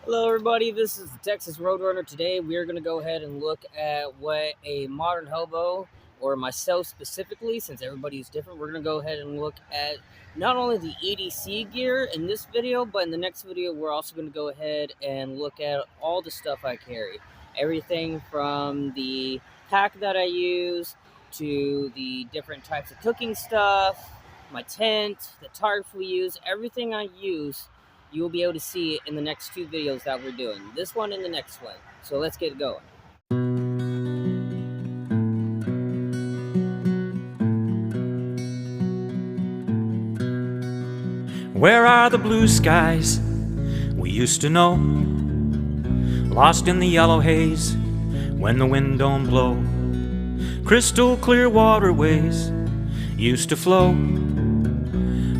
Hello everybody, this is the Texas Roadrunner. Today we are going to go ahead and look at what a modern hobo, or myself specifically, since everybody is different, we're going to go ahead and look at not only the E.D.C gear in this video, but in the next video we're also going to go ahead and look at all the stuff I carry. Everything from the pack that I use, to the different types of cooking stuff, my tent, the tarps we use, everything I use you will be able to see it in the next two videos that we're doing. This one and the next one. So let's get going. Where are the blue skies we used to know? Lost in the yellow haze when the wind don't blow. Crystal clear waterways used to flow.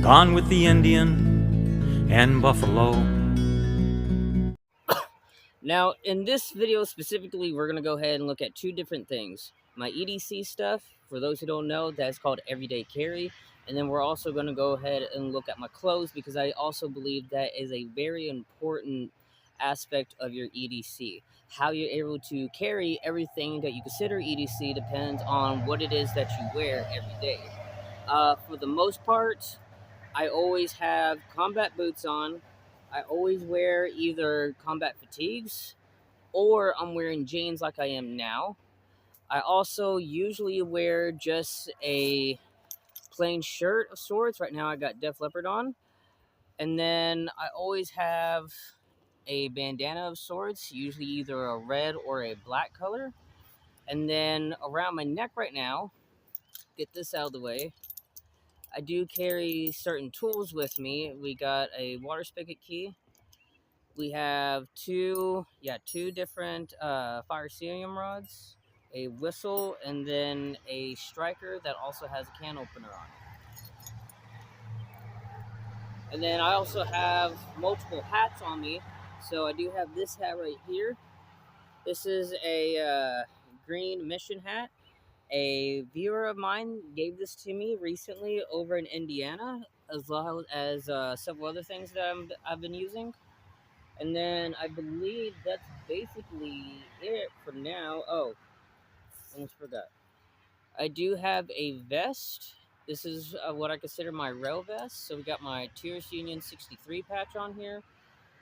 Gone with the Indian and buffalo. Now, in this video specifically, we're going to go ahead and look at two different things. My E.D.C stuff, for those who don't know, that's called everyday carry. And then we're also going to go ahead and look at my clothes, because I also believe that is a very important aspect of your E.D.C. How you're able to carry everything that you consider E.D.C. depends on what it is that you wear every day. For the most part, I always have combat boots on. I always wear either combat fatigues or I'm wearing jeans like I am now. I also usually wear just a plain shirt of sorts. Right now I got Def Leppard on. And then I always have a bandana of sorts, usually either a red or a black color. And then around my neck right now, get this out of the way, I do carry certain tools with me. We got a water spigot key. We have two different fire cerium rods, a whistle, and then a striker that also has a can opener on it. And then I also have multiple hats on me. So I do have this hat right here. This is a green mission hat. A viewer of mine gave this to me recently over in Indiana, as well as several other things that I've been using. And then I believe that's basically it for now. Oh, almost forgot. I do have a vest. This is what I consider my rail vest. So we got my Tiers Union 63 patch on here.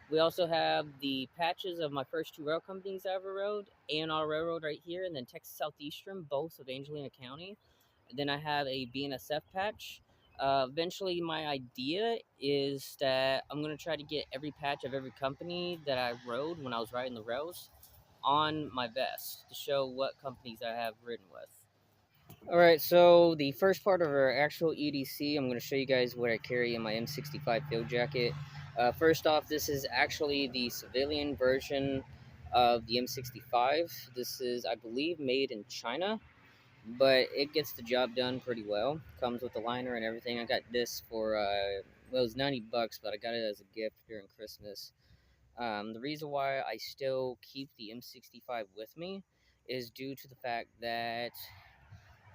We also have the patches of my first two rail companies I ever rode, A&R Railroad right here, and then Texas Southeastern, both of Angelina County. And then I have a BNSF patch. Eventually, my idea is that I'm going to try to get every patch of every company that I rode when I was riding the rails on my vest to show what companies I have ridden with. Alright, so the first part of our actual E.D.C, I'm going to show you guys what I carry in my M65 field jacket. First off, this is actually the civilian version of the M65. This is, I believe, made in China, but it gets the job done pretty well. Comes with the liner and everything. I got this for, well, it was 90 bucks, but I got it as a gift during Christmas. The reason why I still keep the M65 with me is due to the fact that,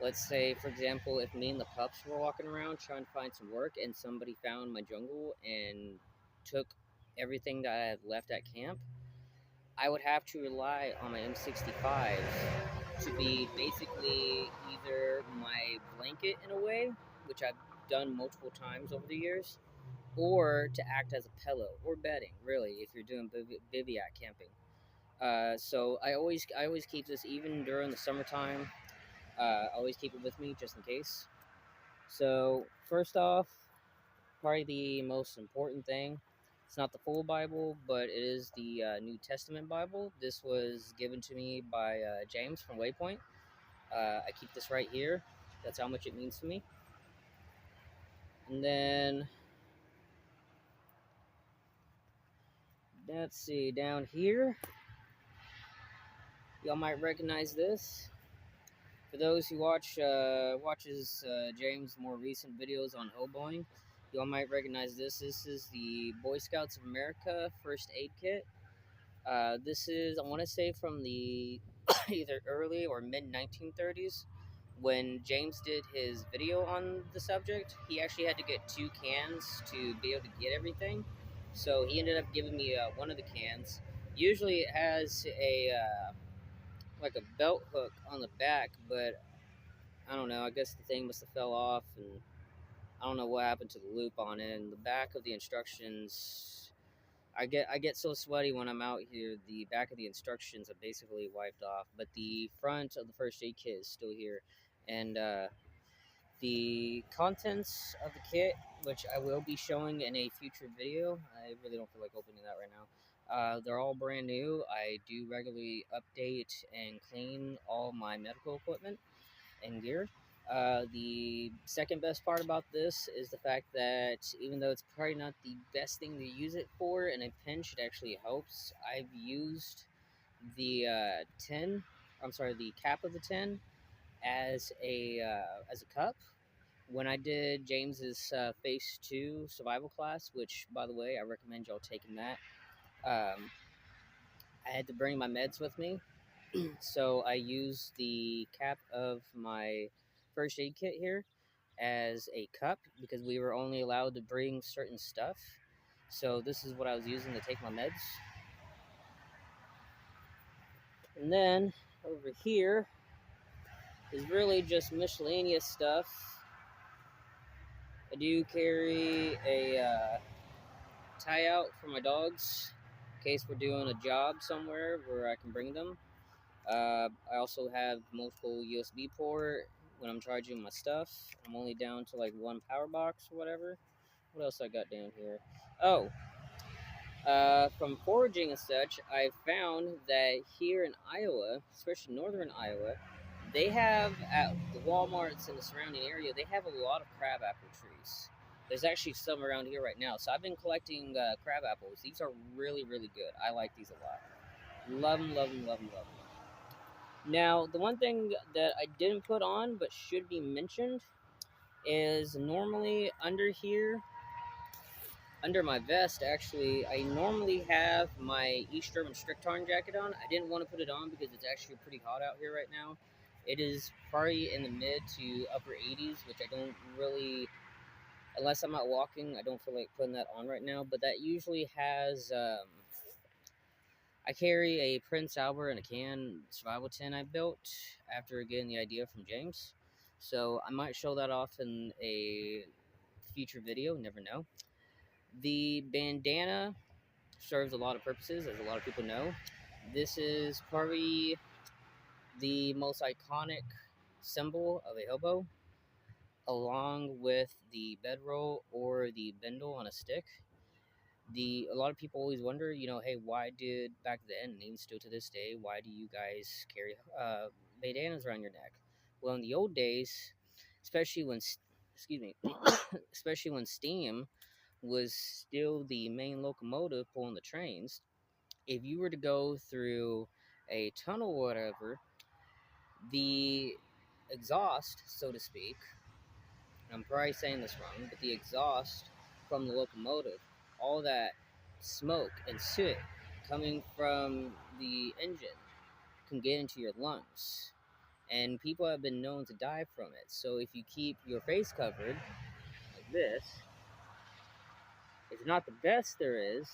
let's say, for example, if me and the pups were walking around trying to find some work and somebody found my jungle and took everything that I had left at camp, I would have to rely on my M65 to be basically either my blanket in a way, which I've done multiple times over the years, or to act as a pillow or bedding, really, if you're doing bivouac camping. So I always keep this even during the summertime. Always keep it with me just in case. So first off, probably the most important thing. It's not the full Bible, but it is the New Testament Bible. This was given to me by James from Waypoint. I keep this right here. That's how much it means to me. And then, let's see, down here, y'all might recognize this. For those who watches James' more recent videos on hoboing, y'all might recognize this. This is the Boy Scouts of America First Aid Kit. This is, I want to say, from the either early or mid 1930s. When James did his video on the subject, he actually had to get two cans to be able to get everything. So he ended up giving me one of the cans. Usually it has a like a belt hook on the back, but I don't know. I guess the thing must have fell off, and I don't know what happened to the loop on it. And the back of the instructions, I get so sweaty when I'm out here. The back of the instructions are basically wiped off, but the front of the first aid kit is still here, and the contents of the kit, which I will be showing in a future video. I really don't feel like opening that right now. They're all brand new. I do regularly update and clean all my medical equipment and gear. The second best part about this is the fact that even though it's probably not the best thing to use it for, in a pinch it actually helps. I've used the tin, I'm sorry, the cap of the tin as a cup when I did James's Phase 2 survival class, which, by the way, I recommend y'all taking that. I had to bring my meds with me, so I used the cap of my first aid kit here as a cup because we were only allowed to bring certain stuff. So this is what I was using to take my meds. And then over here is really just miscellaneous stuff. I do carry a tie out for my dogs in case we're doing a job somewhere where I can bring them. I also have multiple USB port when I'm charging my stuff. I'm only down to like one power box or whatever. What else I got down here? Oh, from foraging and such, I found that here in Iowa, especially northern Iowa, they have at the Walmarts in the surrounding area, they have a lot of crabapple trees. There's actually some around here right now. So I've been collecting crab apples. These are really, really good. I like these a lot. Love them, love them, love them, love them. Now, the one thing that I didn't put on but should be mentioned is normally under here, under my vest, actually, I normally have my East German strict tarn jacket on. I didn't want to put it on because it's actually pretty hot out here right now. It is probably in the mid to upper 80s, which I don't really, unless I'm out walking, I don't feel like putting that on right now. But that usually has, I carry a Prince Albert and a can survival tin I built after getting the idea from James. So I might show that off in a future video, never know. The bandana serves a lot of purposes, as a lot of people know. This is probably the most iconic symbol of a hobo, along with the bedroll or the bindle on a stick. A lot of people always wonder, hey, why did back then, and even still to this day, why do you guys carry bandanas around your neck? Well, in the old days, especially when, excuse me, especially when steam was still the main locomotive pulling the trains, if you were to go through a tunnel or whatever, the exhaust, so to speak, I'm probably saying this wrong, but the exhaust from the locomotive, all that smoke and soot coming from the engine can get into your lungs. And people have been known to die from it. So if you keep your face covered like this, it's not the best there is,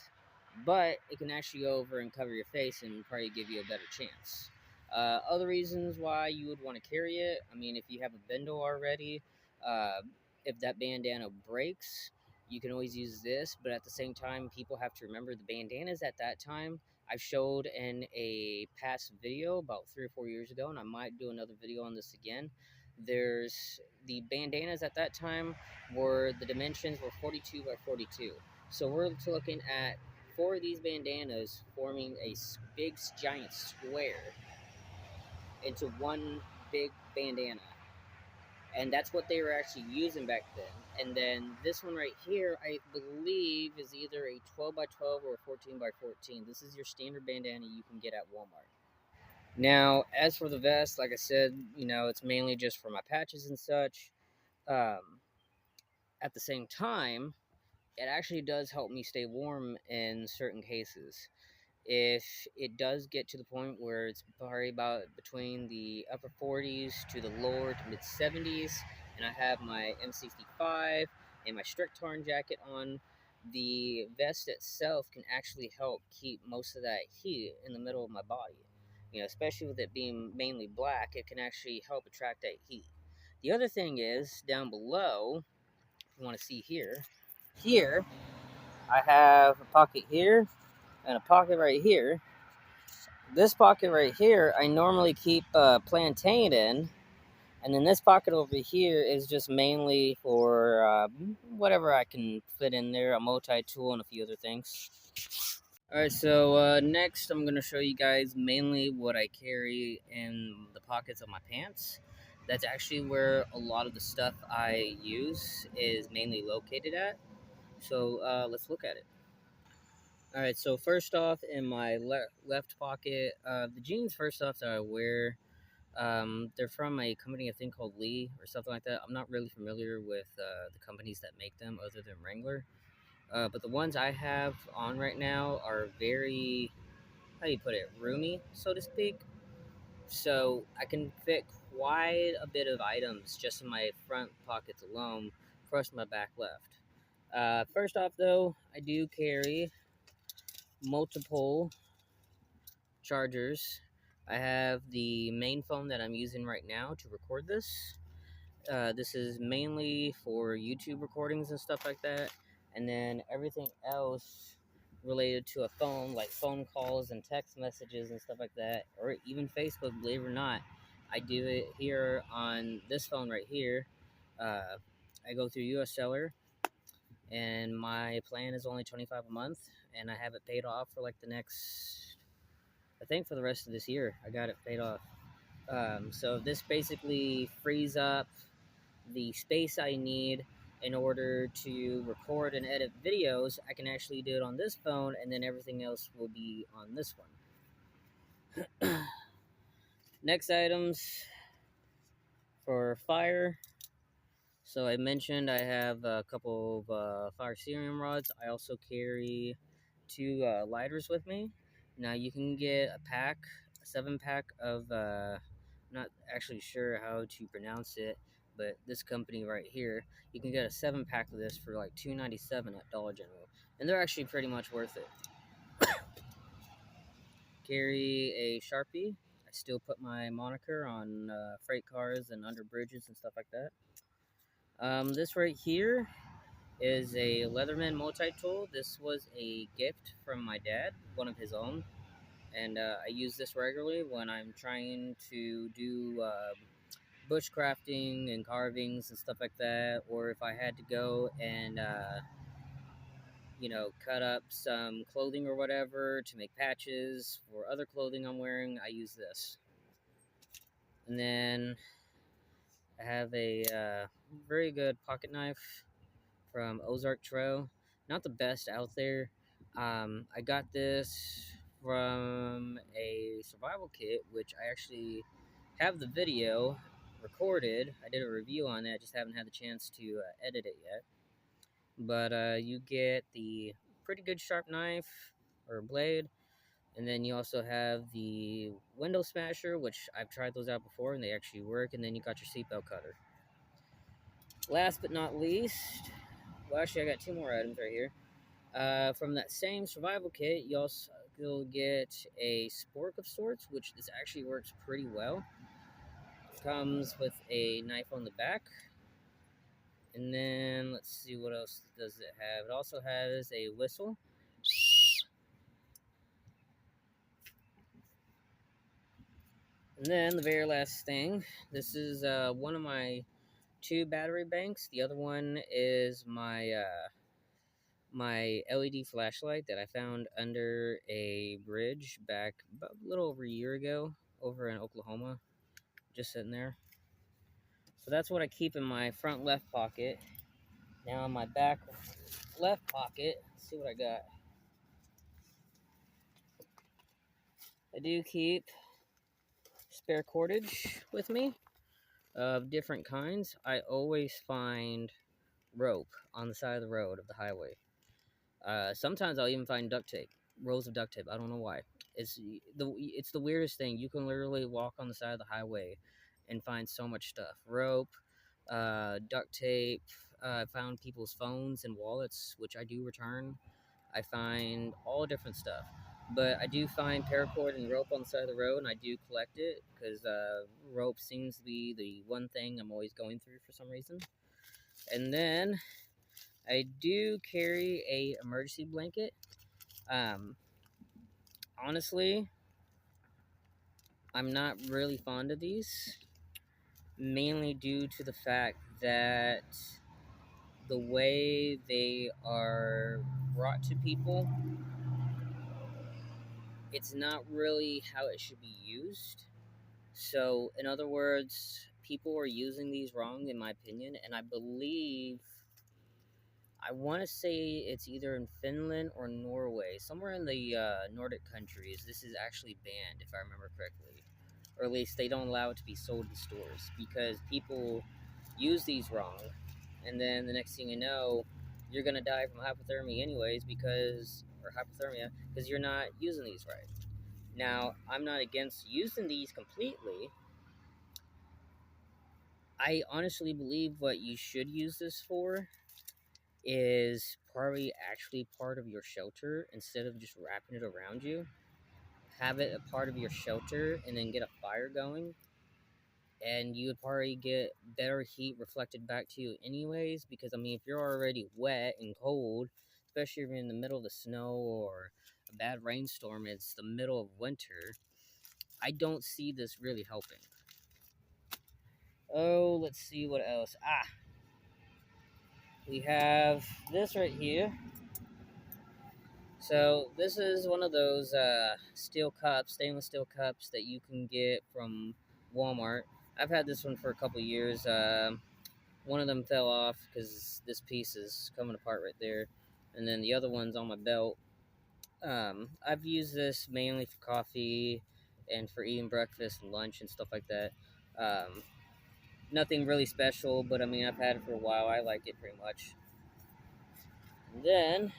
but it can actually go over and cover your face and probably give you a better chance. Other reasons why you would want to carry it, I mean, if you have a bindle already, uh, if that bandana breaks, you can always use this, but at the same time, people have to remember the bandanas at that time. I've showed in a past video about 3 or 4 years ago, and I might do another video on this again. There's the bandanas at that time were the dimensions were 42 by 42. So we're looking at 4 of these bandanas forming a big giant square into one big bandana. And that's what they were actually using back then. And then this one right here, I believe, is either a 12 by 12 or a 14 by 14. This is your standard bandana you can get at Walmart. Now, as for the vest, like I said, it's mainly just for my patches and such. Um, at the same time, it actually does help me stay warm in certain cases. If it does get to the point where it's probably about between the upper 40s to the lower to mid 70s, and I have my M65 and my strict tarn jacket on, the vest itself can actually help keep most of that heat in the middle of my body. Especially with it being mainly black, it can actually help attract that heat. The other thing is down below, if you want to see here I have a pocket here and a pocket right here. This pocket right here, I normally keep plantain in. And then this pocket over here is just mainly for whatever I can fit in there, a multi-tool and a few other things. Alright, so next I'm going to show you guys mainly what I carry in the pockets of my pants. That's actually where a lot of the stuff I use is mainly located at. So let's look at it. Alright, so first off, in my left pocket, the jeans first off that I wear, they're from a company I think called Lee or something like that. I'm not really familiar with the companies that make them other than Wrangler. But the ones I have on right now are very, how do you put it, roomy, so to speak. So I can fit quite a bit of items just in my front pockets alone, plus my back left. First off, though, I do carry multiple chargers. I have the main phone that I'm using right now to record this. This is mainly for YouTube recordings and stuff like that. And then everything else related to a phone, like phone calls and text messages and stuff like that, or even Facebook, believe it or not, I do it here on this phone right here. I go through US Seller, and my plan is only $25 a month, and I have it paid off for like the next, I think for the rest of this year. I got it paid off. So this basically frees up the space I need in order to record and edit videos. I can actually do it on this phone, and then everything else will be on this one. Next items for fire. So I mentioned I have a couple of fire cerium rods. I also carry two lighters with me. Now you can get a pack, a 7-pack of, I'm not actually sure how to pronounce it, but this company right here, you can get a 7-pack of this for like $2.97 at Dollar General, and they're actually pretty much worth it. Carry a Sharpie. I still put my moniker on freight cars and under bridges and stuff like that. This right here is a Leatherman multi-tool. This was a gift from my dad, one of his own, and I use this regularly when I'm trying to do bushcrafting and carvings and stuff like that, or if I had to go and cut up some clothing or whatever to make patches for other clothing I'm wearing, I use this. And then I have a very good pocket knife from Ozark Trail. Not the best out there. I got this from a survival kit, which I actually have the video recorded. I did a review on that, just haven't had the chance to edit it yet. But you get the pretty good sharp knife or blade, and then you also have the window smasher, which I've tried those out before and they actually work, and then you got your seatbelt cutter. Last but not least, well, actually, I got two more items right here. From that same survival kit, you'll get a spork of sorts, which this actually works pretty well. It comes with a knife on the back. And then, let's see, what else does it have? It also has a whistle. And then, the very last thing, this is one of my two battery banks. The other one is my LED flashlight that I found under a bridge back about a little over a year ago over in Oklahoma, just sitting there. So that's what I keep in my front left pocket. Now in my back left pocket, let's see what I got. I do keep spare cordage with me of different kinds. I always find rope on the side of the road of the highway. Sometimes I'll even find duct tape, rolls of duct tape. I don't know why. It's the weirdest thing. You can literally walk on the side of the highway and find so much stuff: rope, duct tape, I found people's phones and wallets, which I do return. I find all different stuff. But I do find paracord and rope on the side of the road, and I do collect it because rope seems to be the one thing I'm always going through for some reason. And then I do carry a emergency blanket. Um, Honestly, I'm not really fond of these, mainly due to the fact that the way they are brought to people, it's not really how it should be used. So, in other words, people are using these wrong, in my opinion, and I believe, I want to say it's either in Finland or Norway, somewhere in the Nordic countries, this is actually banned, if I remember correctly. Or at least they don't allow it to be sold in stores because people use these wrong, and then the next thing you know, you're gonna die from hypothermia anyways or hypothermia because you're not using these right. Now, I'm not against using these completely. I honestly believe what you should use this for is probably actually part of your shelter instead of just wrapping it around you. Have it a part of your shelter and then get a fire going, and you would probably get better heat reflected back to you anyways, because I mean, if you're already wet and cold, especially if you're in the middle of the snow or a bad rainstorm, it's the middle of winter, I don't see this really helping. Oh, let's see what else. We have this right here. So this is one of those stainless steel cups that you can get from Walmart. I've had this one for a couple years. One of them fell off because this piece is coming apart right there, and then the other one's on my belt. I've used this mainly for coffee and for eating breakfast and lunch and stuff like that. Um, Nothing really special, but I mean, I've had it for a while. I like it pretty much. And then,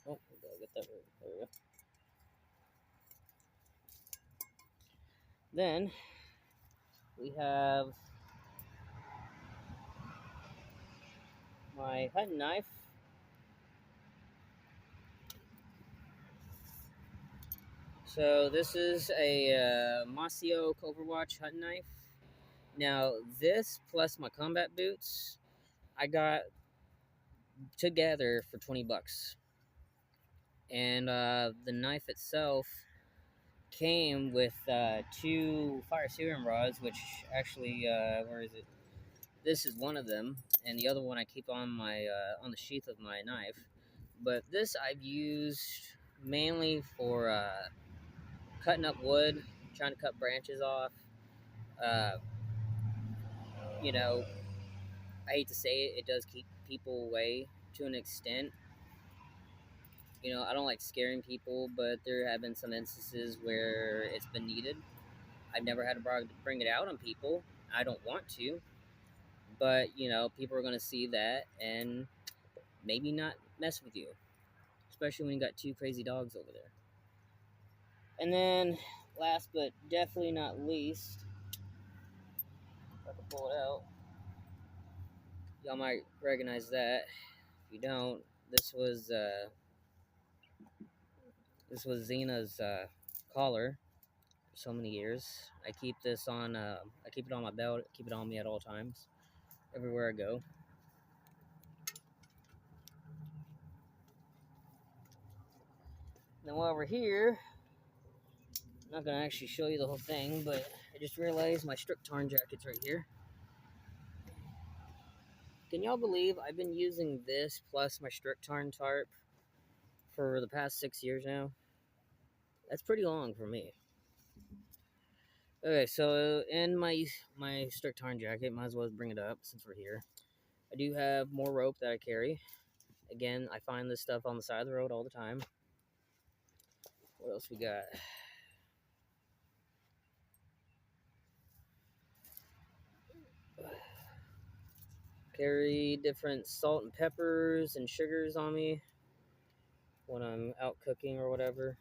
oh, we gotta get that right. There we go. Then we have my hunting knife. So this is a Masio Overwatch hunting knife. Now this plus my combat boots, I got together for $20, and the knife itself came with two fire serum rods, which actually, where is it? This is one of them, and the other one I keep on the sheath of my knife. But this I've used mainly for cutting up wood, trying to cut branches off. Uh, you know, I hate to say it, it does keep people away to an extent. You know, I don't like scaring people, but there have been some instances where it's been needed. I've never had to bring it out on people. I don't want to, but you know, people are going to see that and maybe not mess with you, especially when you got two crazy dogs over there. And then, last but definitely not least, if I can pull it out, y'all might recognize that. If you don't, this was Xena's collar for so many years. I keep this on. I keep it on my belt. Keep it on me at all times, everywhere I go. Now while we're here, I'm not gonna actually show you the whole thing, but I just realized my strict tarn jacket's right here. Can y'all believe I've been using this plus my strict tarn tarp for the past 6 years now? That's pretty long for me. Okay, so in my strict tarn jacket, might as well bring it up since we're here. I do have more rope that I carry. Again, I find this stuff on the side of the road all the time. What else we got? Carry different salt and peppers and sugars on me when I'm out cooking or whatever.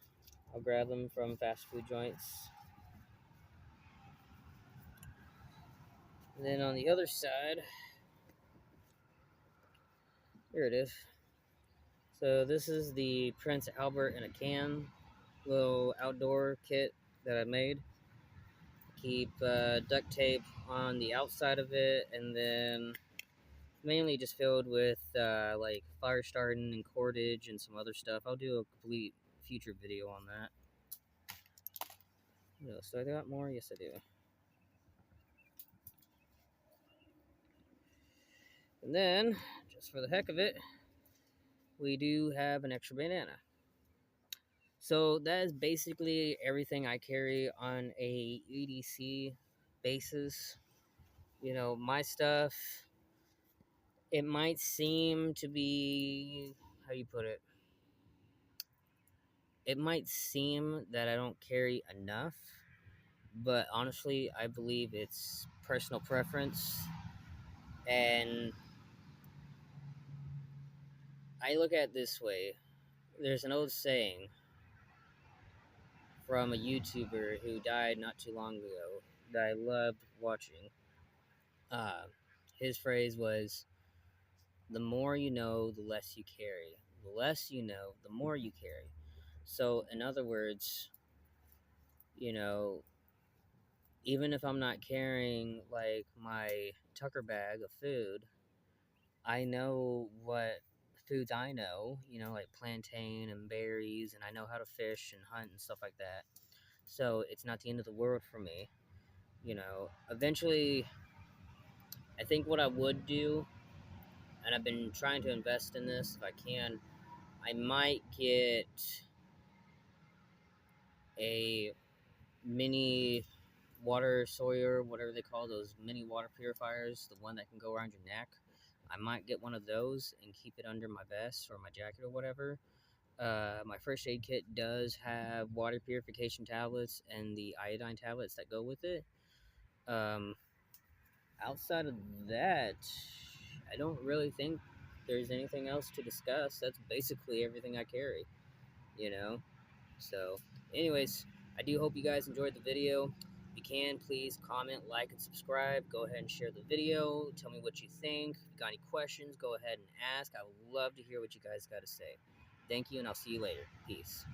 I'll grab them from fast food joints. And then on the other side, here it is. So this is the Prince Albert in a can little outdoor kit that I made. Keep duct tape on the outside of it, and then mainly just filled with like fire starting and cordage and some other stuff. I'll do a complete future video on that. So I got more? Yes, I do. And then, just for the heck of it, we do have an extra bandana. So that is basically everything I carry on a E.D.C basis. You know, my stuff, it might seem to be, how do you put it? It might seem that I don't carry enough, but honestly, I believe it's personal preference. And I look at it this way. There's an old saying from a YouTuber who died not too long ago that I loved watching. Uh, his phrase was, the more you know, the less you carry. The less you know, the more you carry. So, in other words, you know, even if I'm not carrying like my Tucker bag of food, I know what foods I know, like plantain and berries, and I know how to fish and hunt and stuff like that. So it's not the end of the world for me. Eventually, I think what I would do, and I've been trying to invest in this if I can, I might get a mini water sawyer, whatever they call those mini water purifiers, the one that can go around your neck. I might get one of those and keep it under my vest or my jacket or whatever. My first aid kit does have water purification tablets and the iodine tablets that go with it. Um, Outside of that, I don't really think there's anything else to discuss. That's basically everything I carry, you know? So, anyways, I do hope you guys enjoyed the video. If you can, please comment, like, and subscribe. Go ahead and share the video. Tell me what you think. If you got any questions, go ahead and ask. I would love to hear what you guys got to say. Thank you, and I'll see you later. Peace.